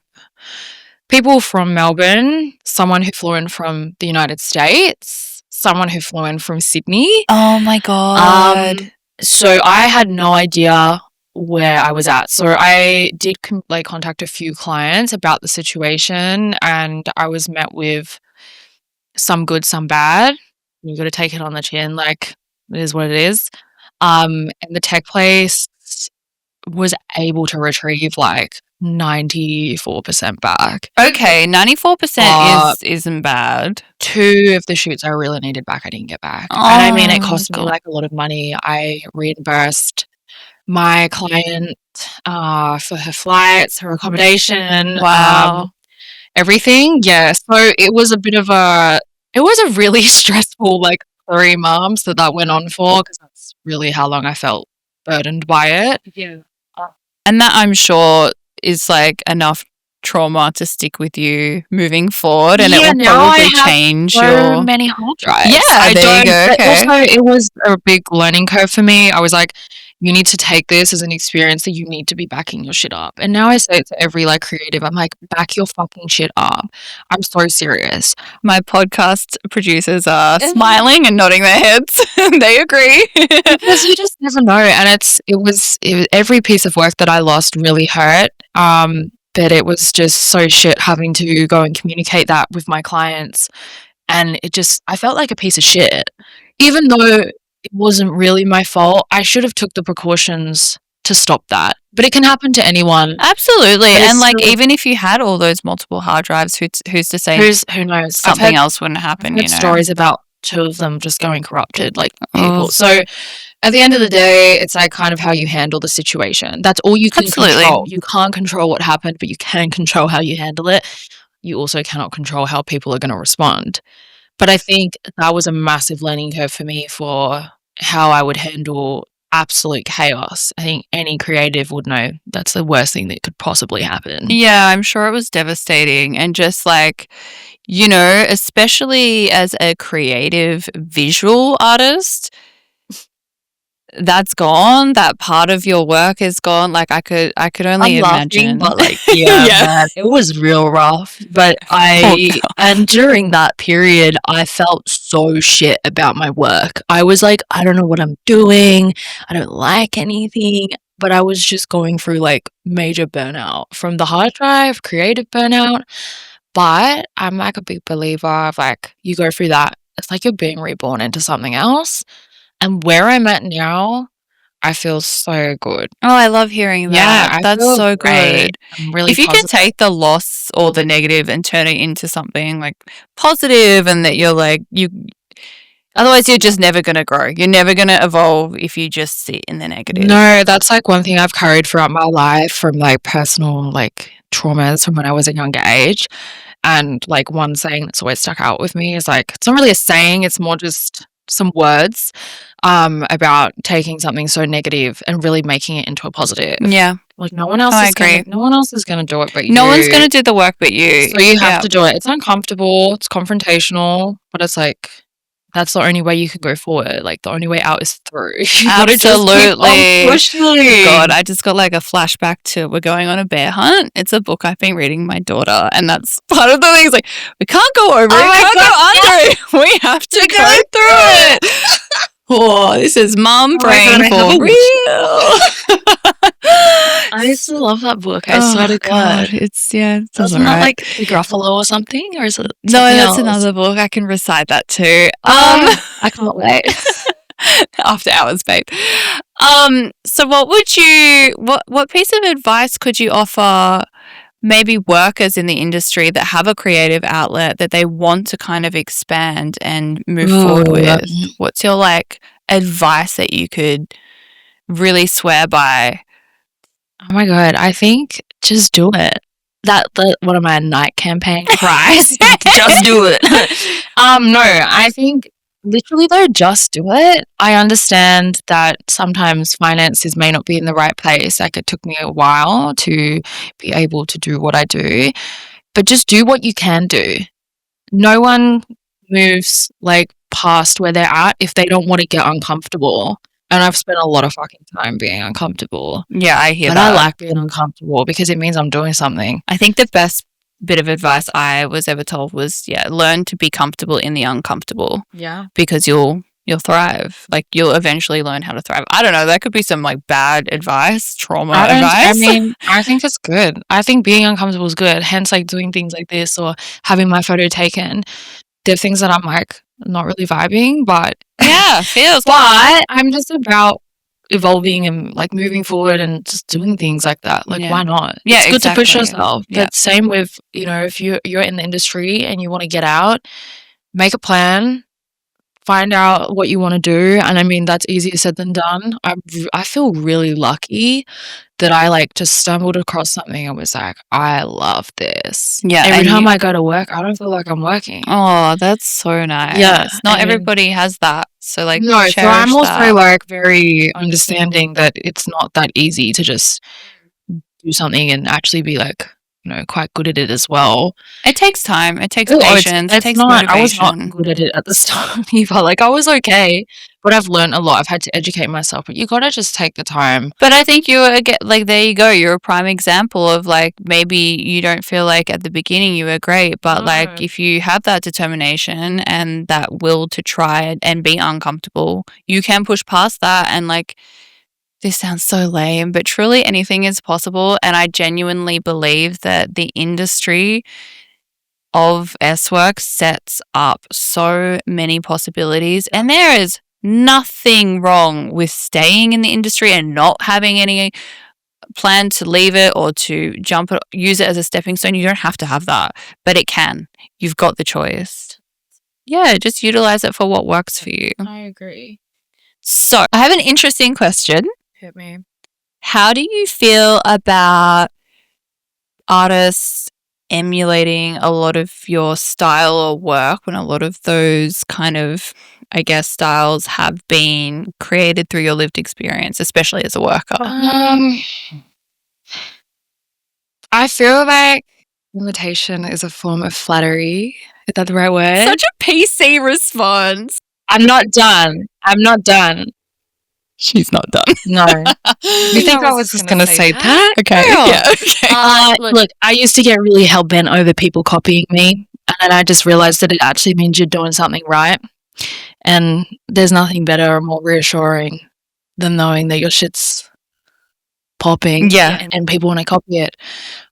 people from Melbourne, someone who flew in from the United States, someone who flew in from Sydney. Oh my God. So I had no idea where I was at. So I did contact a few clients about the situation, and I was met with some good, some bad. You got to take it on the chin, like it is what it is. And the tech place was able to retrieve like 94% back. Okay, 94% isn't bad. 2 of the shoots I really needed back, I didn't get back. Oh, and I mean, it cost me like a lot of money. I reimbursed my client for her flights, her accommodation, everything. Yeah, so it was a really stressful like 3 months that went on for, because that's really how long I felt burdened by it. Yeah. And that, I'm sure, is like enough trauma to stick with you moving forward, and it will probably change so many hard drives. Yeah, there you go. Okay. Also, it was a big learning curve for me. I was like, you need to take this as an experience that you need to be backing your shit up. And now I say it to every like creative, I'm like, back your fucking shit up. I'm so serious. My podcast producers are smiling and nodding their heads. They agree. Because you just never know. And it was every piece of work that I lost really hurt. But it was just so shit having to go and communicate that with my clients. And I felt like a piece of shit. Even though it wasn't really my fault, I should have took the precautions to stop that. But it can happen to anyone. Absolutely. And like, even if you had all those multiple hard drives, who's to say who knows? Something else wouldn't happen, I've heard stories about 2 of them just going corrupted, like people. So at the end of the day, it's like kind of how you handle the situation. That's all you can control. You can't control what happened, but you can control how you handle it. You also cannot control how people are going to respond. But I think that was a massive learning curve for me for how I would handle absolute chaos. I think any creative would know that's the worst thing that could possibly happen. Yeah, I'm sure it was devastating. And just like, you know, especially as a creative visual artist, that's gone. That part of your work is gone. Like I could only imagine. But like, man, it was real rough. But and during that period, I felt so shit about my work. I was like, I don't know what I'm doing. I don't like anything. But I was just going through like major burnout from the hard drive, creative burnout. But I'm like a big believer of like, you go through that, it's like you're being reborn into something else. And where I'm at now, I feel so good. Oh, I love hearing that. Yeah, that's so great. good. I'm really if you positive. can take the loss or the negative and turn it into something like positive, and that you're like, otherwise you're just never going to grow. You're never going to evolve if you just sit in the negative. No, that's like one thing I've carried throughout my life from like personal like traumas from when I was a younger age. And like one saying that's always stuck out with me is like, it's not really a saying, it's more just some words about taking something so negative and really making it into a positive. Yeah. Like no one else no one else is going to do it but you. No one's going to do the work but you. So you have to do it. It's uncomfortable, it's confrontational, but it's like that's the only way you can go forward. Like the only way out is through. Absolutely. God, I just got like a flashback to We're Going on a Bear Hunt. It's a book I've been reading my daughter, and that's part of the things. Like, we can't go over it, we can't go under it. We have to go through it. Oh, this is mom praying for real. I used to love that book. I swear to God. It's it does Wasn't that alright. like the Gruffalo or something? Or is it No, something that's else? another book. I can recite that too. I can't wait. After hours, babe. So what piece of advice could you offer maybe workers in the industry that have a creative outlet that they want to kind of expand and move forward with? What's your like advice that you could really swear by? Oh my God, I think just do it. That one of my night campaign cries. Just do it. No, I think literally though, just do it. I understand that sometimes finances may not be in the right place. Like it took me a while to be able to do what I do, but just do what you can do. No one moves like past where they're at if they don't want to get uncomfortable. And I've spent a lot of fucking time being uncomfortable. Yeah, I hear But that. I like being uncomfortable because it means I'm doing something. I think the best bit of advice I was ever told was, learn to be comfortable in the uncomfortable. Yeah. Because you'll thrive. Like you'll eventually learn how to thrive. I don't know. That could be some like bad advice, trauma advice. I mean, I think it's good. I think being uncomfortable is good. Hence, like doing things like this or having my photo taken. There are things that I'm like not really vibing, but yeah, feels. But I'm just about evolving and like moving forward and just doing things like that. Like, why not? Yeah, it's good to push exactly. yourself. But same with, if you're in the industry and you want to get out, make a plan, find out what you want to do. And I mean, that's easier said than done. I feel really lucky that I like just stumbled across something and was like, I love this. Yeah. Every time I go to work, I don't feel like I'm working. Oh, that's so nice. Yeah. Not everybody has that. So like, no, so I'm also like very understanding that it's not that easy to just do something and actually be like, quite good at it as well. It takes time. It takes patience. It takes motivation. I was not good at it at the start either. Like I was okay, but I've learned a lot. I've had to educate myself, but you gotta just take the time. But I think there you go. You're a prime example of like maybe you don't feel like at the beginning you were great, but like if you have that determination and that will to try and be uncomfortable, you can push past that and like. This sounds so lame, but truly anything is possible. And I genuinely believe that the industry of S work sets up so many possibilities. And there is nothing wrong with staying in the industry and not having any plan to leave it or to use it as a stepping stone. You don't have to have that, but it can. You've got the choice. Yeah, just utilize it for what works for you. I agree. So I have an interesting question. Hit me. How do you feel about artists emulating a lot of your style or work when a lot of those kind of, I guess, styles have been created through your lived experience, especially as a worker? I feel like imitation is a form of flattery. Is that the right word? Such a PC response. I'm not done. She's not done. No. You think I was just going to say that? Okay. Yeah, okay. Look, I used to get really hell-bent over people copying me, and then I just realized that it actually means you're doing something right. And there's nothing better or more reassuring than knowing that your shit's popping. Yeah. And people want to copy it.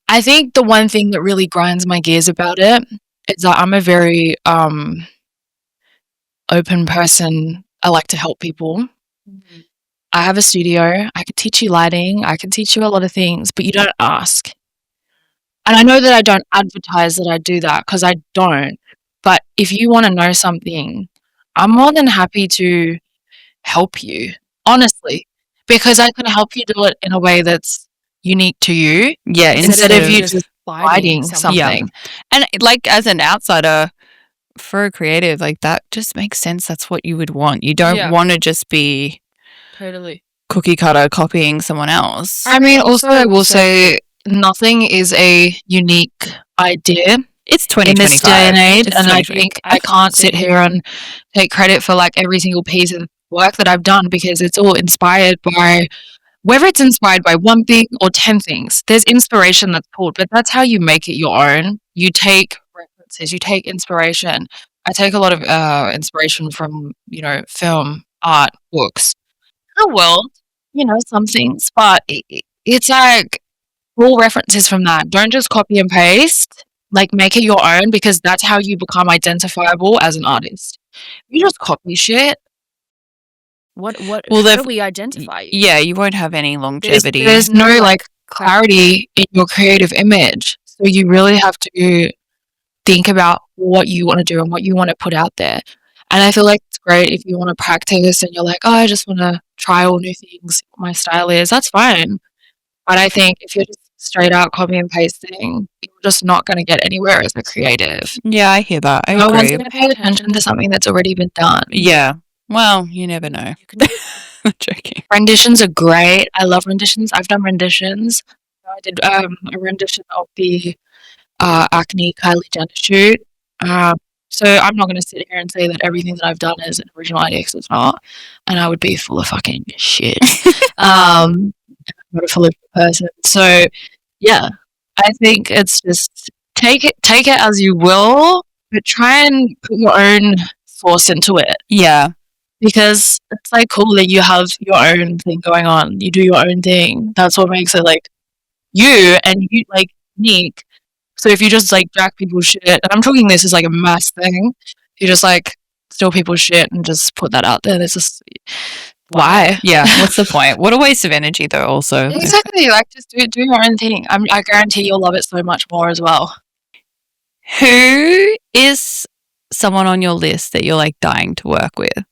I think the one thing that really grinds my gears about it is that I'm a very open person. I like to help people. Mm-hmm. I have a studio. I could teach you lighting. I can teach you a lot of things, but you don't ask. And I know that I don't advertise that I do that because I don't. But if you want to know something, I'm more than happy to help you, honestly, because I can help you do it in a way that's unique to you. Yeah, instead of you just fighting something. Yeah. And like as an outsider, for a creative, like that just makes sense. That's what you would want. You don't want to just be totally cookie cutter copying someone else. I mean, also I will say nothing is a unique idea. It's 2025 in this day and age, and I think I can't sit here and take credit for like every single piece of work that I've done because it's all inspired by, whether it's inspired by one thing or 10 things, there's inspiration that's pulled, but that's how you make it your own. You take references, you take inspiration. I take a lot of inspiration from, film, art, books, the world, some things, but it's like pull references from that. Don't just copy and paste. Like, make it your own, because that's how you become identifiable as an artist. You just copy shit. What Well, how they've- do we identify you? Yeah, you won't have any longevity. There's no like clarity in your creative image. So you really have to think about what you want to do and what you want to put out there. And I feel like it's great if you want to practice and you're like, oh, I just want to try all new things, what my style is. That's fine. But I think if you're just straight out copy and pasting, you're just not going to get anywhere as a creative. Yeah, I hear that. I No one's agree. going to pay attention to something that's already been done. Yeah. Well, you never know. I'm joking. Renditions are great. I love renditions. I've done renditions. I did a rendition of the Acne Kylie Jenner shoot. So I'm not going to sit here and say that everything that I've done is an original idea, because it's not, and I would be full of fucking shit. I'm not a full of person. So yeah, I think it's just take it as you will, but try and put your own force into it. Yeah. Because it's like cool that you have your own thing going on. You do your own thing. That's what makes it like you, and you like unique. So if you just like jack people's shit, and I'm talking this is like a mass thing, you just like steal people's shit and just put that out there. There's just why? Yeah. What's the point? What a waste of energy, though. Also, Exactly. Like, just do your own thing. I guarantee you'll love it so much more as well. who is someone on your list that you're like dying to work with?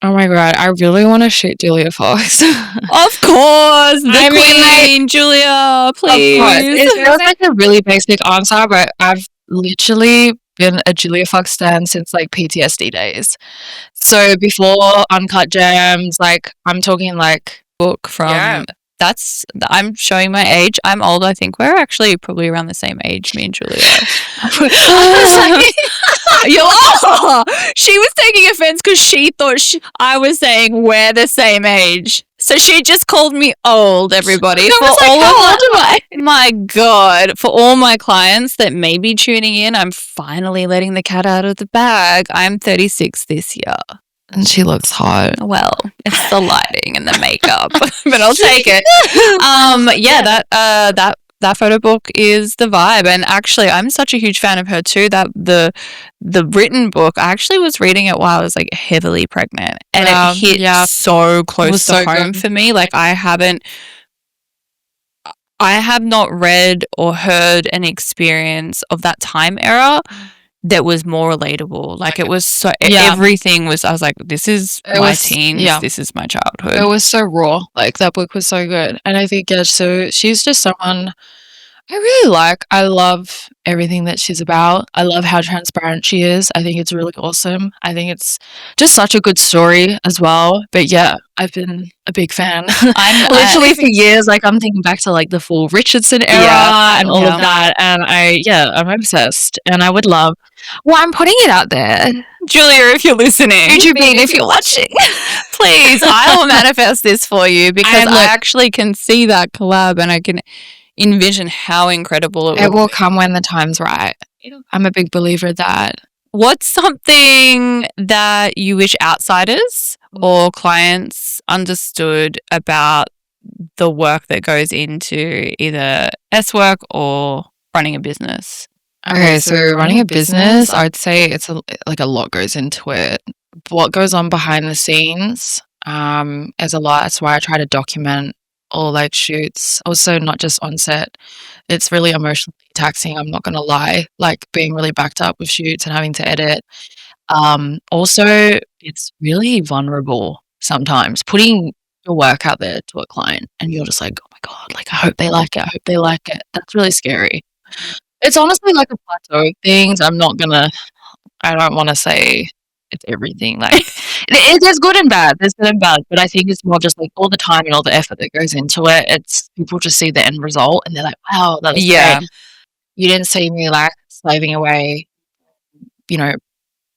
Oh my god, I really want to shoot Julia Fox. Of course, the Queen, Julia, please. Of course. It feels like a really basic answer, but I've literally been a Julia Fox stan since like PTSD days. So before Uncut Gems, like I'm talking like Book from I'm showing my age. I'm old. I think we're actually probably around the same age, me and Julia. You are. She was taking offense because she thought I was saying we're the same age. So she just called me old, everybody. How old am I? My God. For all my clients that may be tuning in, I'm finally letting the cat out of the bag. I'm 36 this year. And she looks hot. Well, it's the lighting and the makeup, but I'll take it. That photo book is the vibe, and actually, I'm such a huge fan of her too. That the written book, I actually was reading it while I was like heavily pregnant, and it hit so close to home for me. Like I have not read or heard an experience of that time era that was more relatable. Like it was so everything was. I was like, this is my teens. This is my childhood. It was so raw. Like that book was so good, and I think so she's just someone I really like. I love everything that she's about. I love how transparent she is. I think it's really awesome. I think it's just such a good story as well. But yeah, I've been a big fan. I'm literally for years, like I'm thinking back to like the full Richardson era and all of that. And I'm obsessed. And I would love, I'm putting it out there. Julia, if you're listening. If you're watching. Please, I will manifest this for you, because I actually can see that collab and I can envision how incredible it will come when the time's right. I'm a big believer of that. What's something that you wish outsiders or clients understood about the work that goes into either S work or running a business? Okay, so running a business, I'd say it's a lot goes into it. What goes on behind the scenes is a lot. That's why I try to document all like shoots. Also, not just on set. It's really emotionally taxing. I'm not gonna lie. Like being really backed up with shoots and having to edit. Also, it's really vulnerable sometimes. Putting your work out there to a client, and you're just like, oh my god, like I hope they like it. I hope they like it. That's really scary. It's honestly like a plateau of things. I don't want to say it's everything. Like there's good and bad. There's good and bad, but I think it's more just like all the time and all the effort that goes into it. It's people just see the end result and they're like, wow, that was great. You didn't see me like slaving away,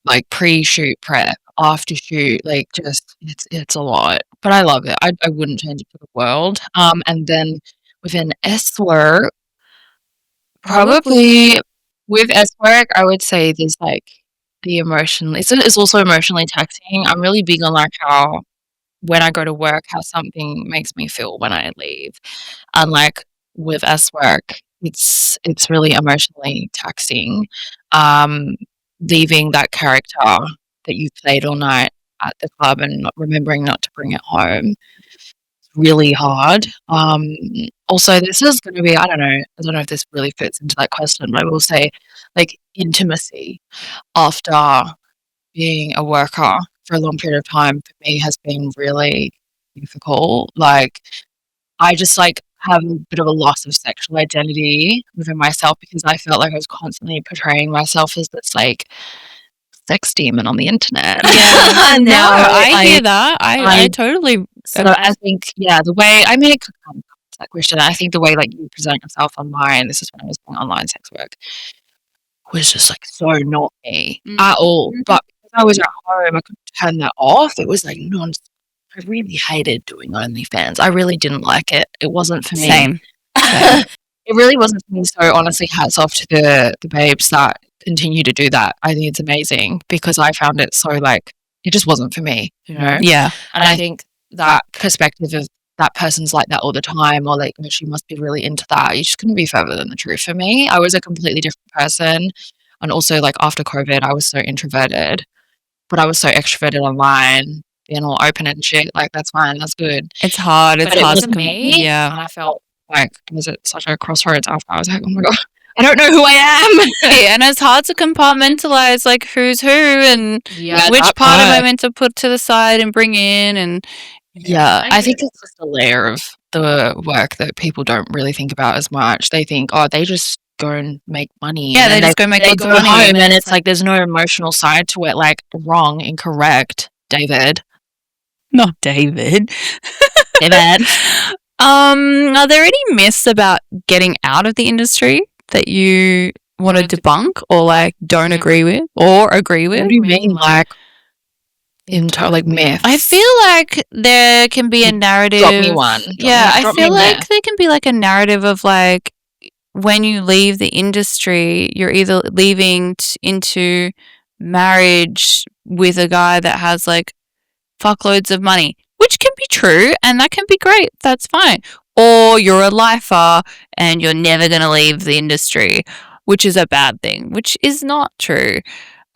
like pre-shoot prep, after shoot, like just it's a lot. But I love it. I wouldn't change it for the world. And then within S work, probably with S work, I would say there's like the emotion. It's also emotionally taxing. I'm really big on like how when I go to work, how something makes me feel when I leave, and like with S work, it's really emotionally taxing. Leaving that character that you played all night at the club and not remembering not to bring it home, really hard. Also, this is going to be, I don't know if this really fits into that question, but I will say, like, intimacy after being a worker for a long period of time for me has been really difficult. Like, I just like have a bit of a loss of sexual identity within myself because I felt like I was constantly portraying myself as this like sex demon on the internet. Yeah. And No, now I hear that. I totally. so I think, yeah, the way, I mean, it could come to that question. I think the way like you present yourself online, this is when I was doing online sex work, was just like so not me at all. But because I was at home, I couldn't turn that off. It was like I really hated doing OnlyFans. I really didn't like it. It wasn't for me. Same. It really wasn't for me. So honestly, hats off to the babes that continue to do that. I think it's amazing because I found it so like it just wasn't for me, you know? Yeah. And I think that perspective of that person's like that all the time, or like, oh, she must be really into that. You just couldn't be further than the truth for me. I was a completely different person. And also, like, after COVID, I was so introverted, but I was so extroverted online, being all open and shit. Like, that's fine, that's good. It's hard. It's But it hard wasn't to me. Yeah. And I felt like I was at such a crossroads after. I was like, oh my God, I don't know who I am. And it's hard to compartmentalize like who's who and Yeah, which that part am I part. meant to put to the side and bring in and Yeah, I think it's just a layer of the work that people don't really think about as much. They think, oh, they just go and make money. Yeah, and they then just go make they lots of go money. home and it's like there's no emotional side to it. Like, wrong, incorrect, David. not David. David. Are there any myths about getting out of the industry that you want to debunk or like don't agree with or agree with? What do you mean, like, like myths? I feel like there can be a narrative. Drop me one. I feel like there can be like a narrative of like when you leave the industry, you're either leaving into marriage with a guy that has like fuckloads of money, which can be true and that can be great. That's fine. Or you're a lifer and you're never going to leave the industry, which is a bad thing, which is not true.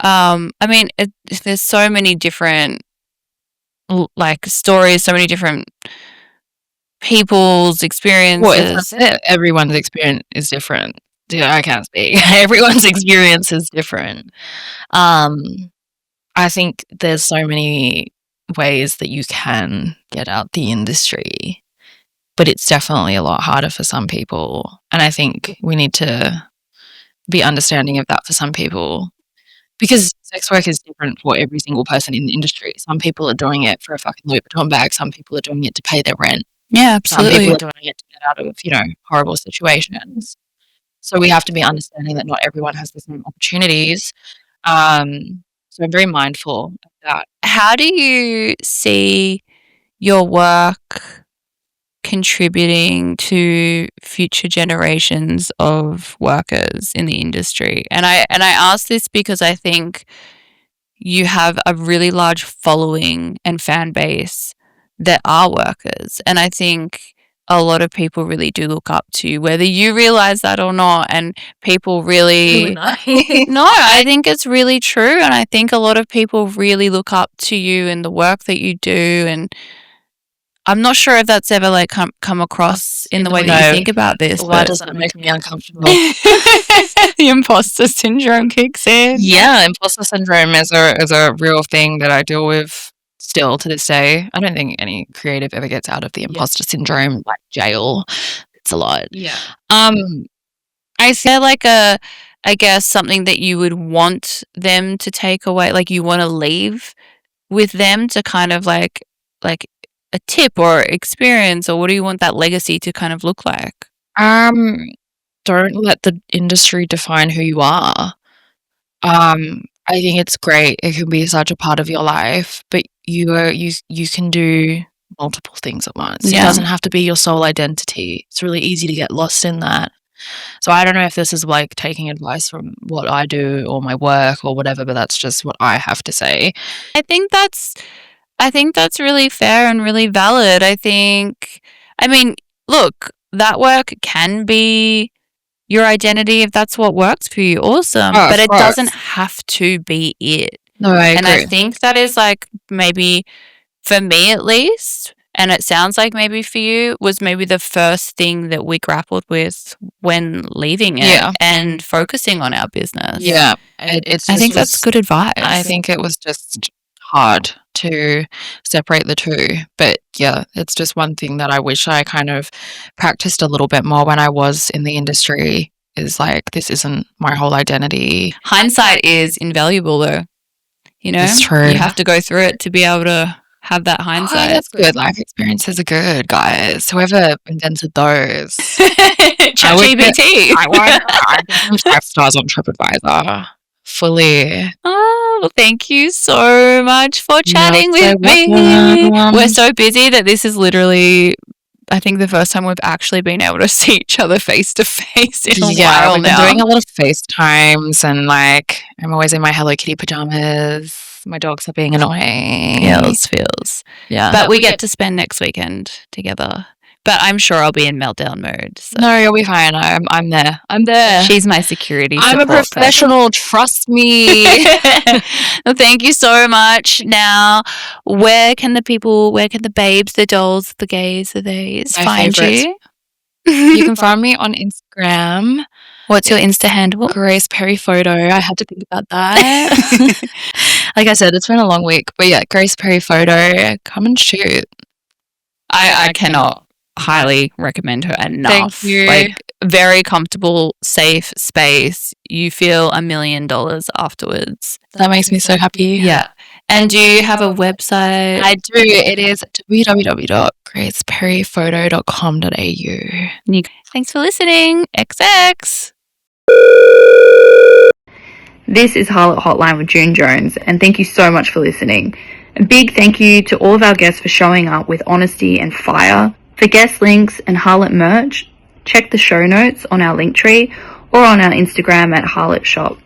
I mean, there's so many different like stories, so many different people's experiences. Everyone's experience is different. Yeah, I can't speak. Everyone's experience is different. I think there's so many ways that you can get out the industry, but it's definitely a lot harder for some people. And I think we need to be understanding of that for some people, because sex work is different for every single person in the industry. Some people are doing it for a fucking Louis Vuitton bag. Some people are doing it to pay their rent. Yeah, Some absolutely. people are doing it to get out of, horrible situations. So we have to be understanding that not everyone has the same opportunities. So I'm very mindful of that. How do you see your work contributing to future generations of workers in the industry? And I ask this because I think you have a really large following and fan base that are workers, and I think a lot of people really do look up to you, whether you realize that or not. And people really no, I think it's really true, and I think a lot of people really look up to you and the work that you do. And I'm not sure if that's ever like come across in the way that you think about this. Why does that make me uncomfortable? The imposter syndrome kicks in. Yeah, imposter syndrome is a real thing that I deal with still to this day. I don't think any creative ever gets out of the imposter syndrome, like jail. It's a lot. Yeah. I feel like I guess something that you would want them to take away, like you want to leave with them to kind of like a tip or experience, or what do you want that legacy to kind of look like? Don't let the industry define who you are. I think it's great. It can be such a part of your life, but you can do multiple things at once. Yeah. It doesn't have to be your sole identity. It's really easy to get lost in that. So I don't know if this is like taking advice from what I do or my work or whatever, but that's just what I have to say. I think that's really fair and really valid. I mean, look, that work can be your identity if that's what works for you. Awesome. Oh, but of it course. doesn't have to be it. No, I And agree. I think that is like maybe for me at least, and it sounds like maybe for you, was maybe the first thing that we grappled with when leaving it and focusing on our business. Yeah. It's I think that's good advice. I think it was just hard to separate the two. But yeah, it's just one thing that I wish I kind of practiced a little bit more when I was in the industry, is like, this isn't my whole identity. Hindsight is invaluable though. You know, It's true. you have to go through it to be able to have that hindsight. That's good. Life experiences are good, guys. Whoever invented those. ChatGPT. I give 5 stars on TripAdvisor. Fully. Oh, well, thank you so much for chatting You're with so me. welcome. We're so busy that this is literally, I think, the first time we've actually been able to see each other face to face in a while we've now. been doing a lot of FaceTimes, and like, I'm always in my Hello Kitty pajamas. My dogs are being annoying. Feels. Yeah. But we get to spend next weekend together. But I'm sure I'll be in meltdown mode. So. No, you'll be fine. I'm there. I'm there. She's my security I'm a support professional. Trust me. Well, thank you so much. Now, where can the babes, the dolls, the gays, the theys My find favourites. you? You can find me on Instagram. What's your Insta handle? Grace Perry Photo. I had to think about that. Like I said, it's been a long week. But yeah, Grace Perry Photo. Come and shoot. I cannot highly recommend her enough. Thank you. Like, very comfortable, safe space. You feel $1 million afterwards. That makes me so happy. Yeah. And do you have a website? I do. It is www.graceperryphoto.com.au. Thanks for listening. XX. This is Harlot Hotline with June Jones, and thank you so much for listening. A big thank you to all of our guests for showing up with honesty and fire. For guest links and Harlot merch, check the show notes on our Linktree or on our Instagram at Harlot Shop.